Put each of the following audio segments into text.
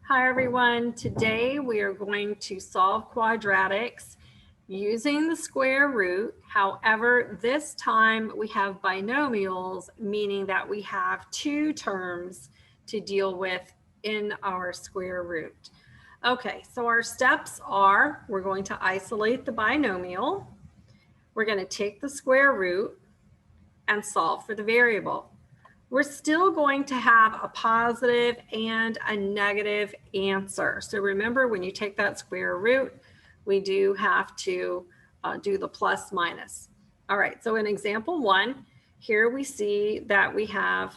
Hi everyone, today we are going to solve quadratics using the square root. However, this time we have binomials, meaning that we have two terms to deal with in our square root. Okay, so our steps are, we're going to isolate the binomial, we're going to take the square root and solve for the variable. We're still going to have a positive and a negative answer. So remember, when you take that square root, we do have to do the plus minus. All right, so in example 1, here we see that we have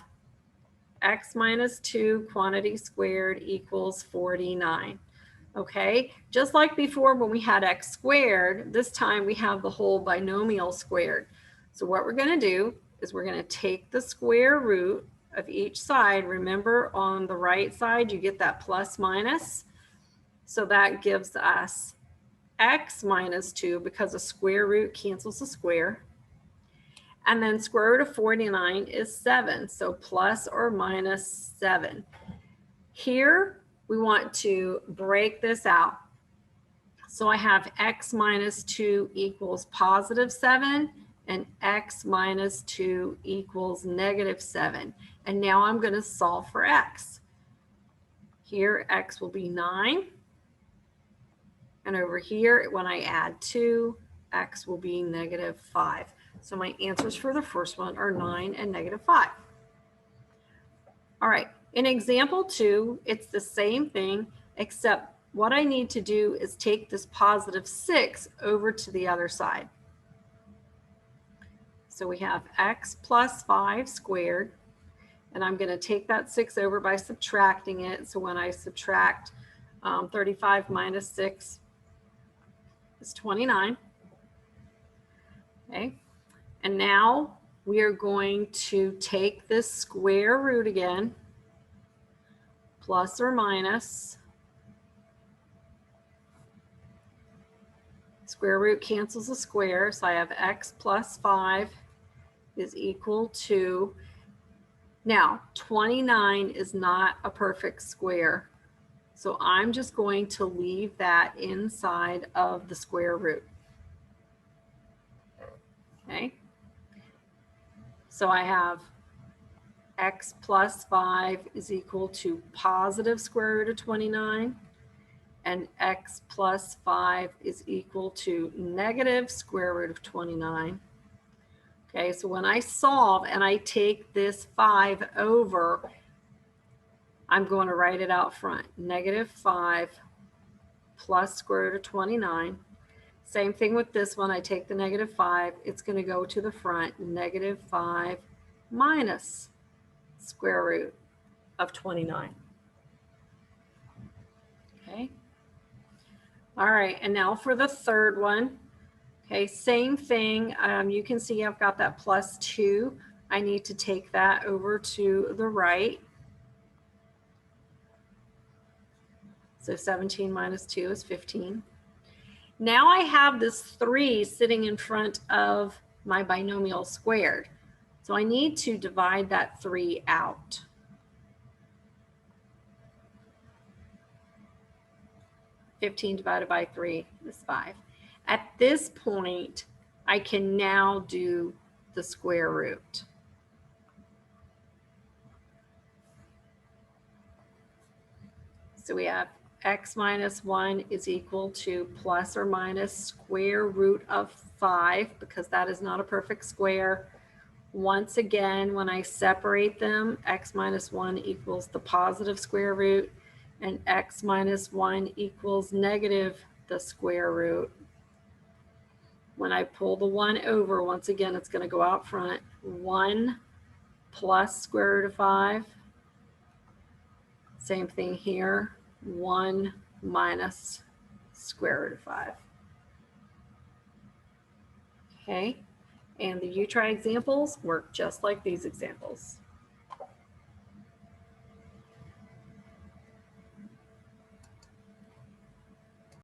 x minus 2 quantity squared equals 49. Okay, just like before when we had x squared, this time we have the whole binomial squared. So what we're going to do is we're going to take the square root of each side. Remember, on the right side you get that plus minus, so that gives us x minus 2 because a square root cancels a square. And then square root of 49 is 7, so plus or minus 7. Here we want to break this out. So I have x minus 2 equals positive 7 and x minus 2 equals negative 7. And now I'm going to solve for x. Here x will be 9. And over here, when I add 2, x will be negative 5. So my answers for the first one are 9 and negative 5. All right, in example 2, it's the same thing, except what I need to do is take this positive 6 over to the other side. So we have x plus 5 squared, and I'm going to take that 6 over by subtracting it. So when I subtract 35 minus 6 is 29. Okay, and now we are going to take this square root again, plus or minus. Square root cancels a square, so I have x plus 5 is equal to, now 29 is not a perfect square, so I'm just going to leave that inside of the square root. Okay, so I have x plus 5 is equal to positive square root of 29, and x plus 5 is equal to negative square root of 29. Okay, so when I solve and I take this 5 over, I'm going to write it out front. Negative 5 plus square root of 29. Same thing with this one. I take the negative 5. It's going to go to the front. Negative 5 minus square root of 29. Okay. All right, and now for the third one. Okay, same thing. You can see I've got that plus 2. I need to take that over to the right. So 17 minus 2 is 15. Now I have this 3 sitting in front of my binomial squared. So I need to divide that 3 out. (15) divided by 3 is 5. At this point, I can now do the square root. So we have x minus 1 is equal to plus or minus square root of 5, because that is not a perfect square. Once again, when I separate them, x minus 1 equals the positive square root, and x minus 1 equals negative the square root. When I pull the 1 over, once again, it's going to go out front. 1 plus square root of 5. Same thing here. 1 minus square root of 5. Okay, and the you try examples work just like these examples.